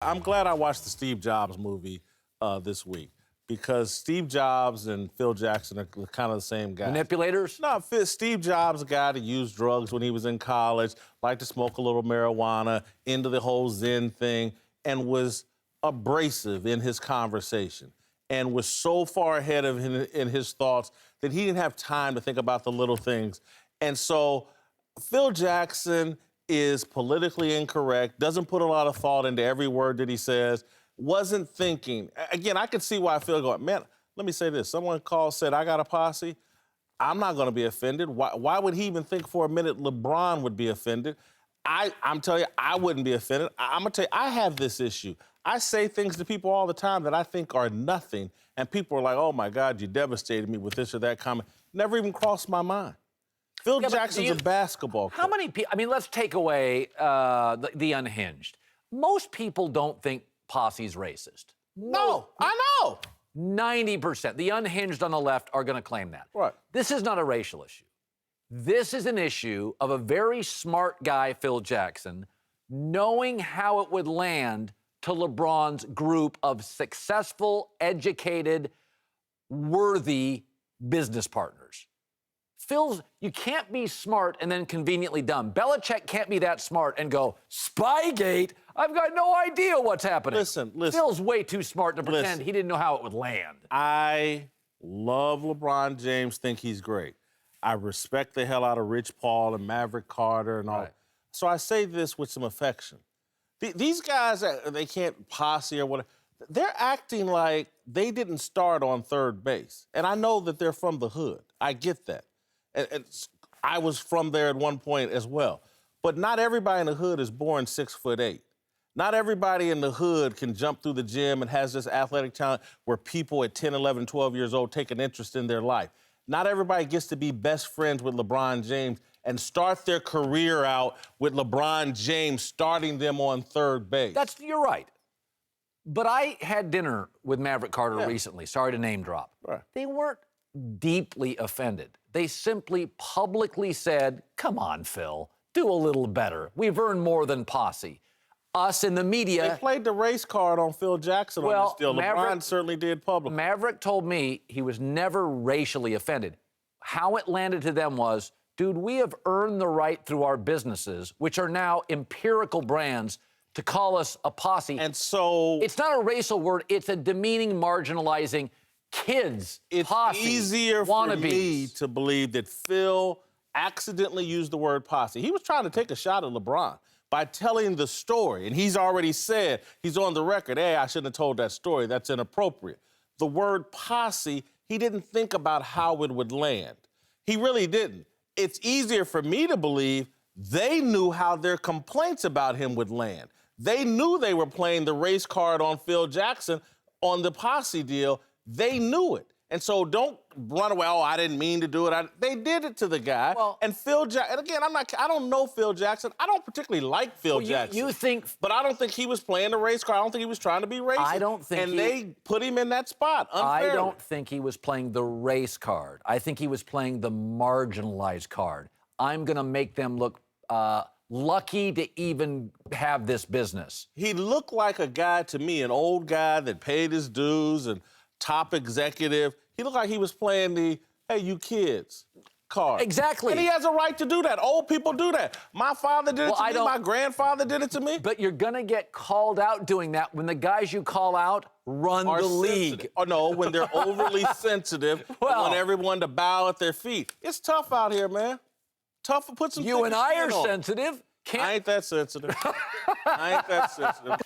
I'm glad I watched the Steve Jobs movie this week because Steve Jobs and Phil Jackson are kind of the same guy. Manipulators? No, Steve Jobs, a guy that used drugs when he was in college, liked to smoke a little marijuana, into the whole Zen thing, and was abrasive in his conversation and was so far ahead of him in his thoughts that he didn't have time to think about the little things. And so Phil Jackson is politically incorrect, doesn't put a lot of thought into every word that he says, wasn't thinking. Again, I could see why Phil going, man, let me say this. Someone said, I got a posse. I'm not going to be offended. Why would he even think for a minute LeBron would be offended? I'm telling you, I wouldn't be offended. I'm going to tell you, I have this issue. I say things to people all the time that I think are nothing, and people are like, oh, my God, you devastated me with this or that comment. Never even crossed my mind. Phil Jackson's a basketball coach. How many people, I mean, let's take away the unhinged. Most people don't think Posse's racist. No, I know. 90%. The unhinged on the left are going to claim that. Right. This is not a racial issue. This is an issue of a very smart guy, Phil Jackson, knowing how it would land to LeBron's group of successful, educated, worthy business partners. You can't be smart and then conveniently dumb. Belichick can't be that smart and go, Spygate, I've got no idea what's happening. Listen. Phil's way too smart to pretend he didn't know how it would land. I love LeBron James, think he's great. I respect the hell out of Rich Paul and Maverick Carter and all. Right. So I say this with some affection. These guys, they can't posse or whatever. They're acting like they didn't start on third base. And I know that they're from the hood. I get that. And I was from there at one point as well. But not everybody in the hood is born 6'8". Not everybody in the hood can jump through the gym and has this athletic talent where people at 10, 11, 12 years old take an interest in their life. Not everybody gets to be best friends with LeBron James and start their career out with LeBron James starting them on third base. You're right. But I had dinner with Maverick Carter recently. Sorry to name drop. Right. They weren't deeply offended. They simply publicly said, come on, Phil, do a little better. We've earned more than posse. Us in the media... They played the race card on Phil Jackson on this deal. LeBron certainly did publicly. Maverick told me he was never racially offended. How it landed to them was, dude, we have earned the right through our businesses, which are now empirical brands, to call us a posse. And so... It's not a racial word. It's a demeaning, marginalizing kids, it's posse, easier for wannabes. me to believe that Phil accidentally used the word posse. He was trying to take a shot at LeBron by telling the story, and he's already said, he's on the record, hey, I shouldn't have told that story, that's inappropriate. The word posse, he didn't think about how it would land. He really didn't. It's easier for me to believe they knew how their complaints about him would land. They knew they were playing the race card on Phil Jackson on the posse deal. They knew it. And so don't run away, oh, I didn't mean to do it. They did it to the guy. Well, and Phil Jackson, and again, I don't know Phil Jackson. I don't particularly like Phil Jackson. You think... But I don't think he was playing the race card. I don't think he was trying to be racist. I don't think And they put him in that spot unfairly. I don't think he was playing the race card. I think he was playing the marginalized card. I'm going to make them look lucky to even have this business. He looked like a guy to me, an old guy that paid his dues and top executive. He looked like he was playing the, hey, you kids card. Exactly. And he has a right to do that. Old people do that. My father did it to me. My grandfather did it to me. But you're going to get called out doing that when the guys you call out run the league. Oh, no, when they're overly sensitive, want everyone to bow at their feet. It's tough out here, man. Tough to put some... You and I are sensitive. I ain't that sensitive. I ain't that sensitive.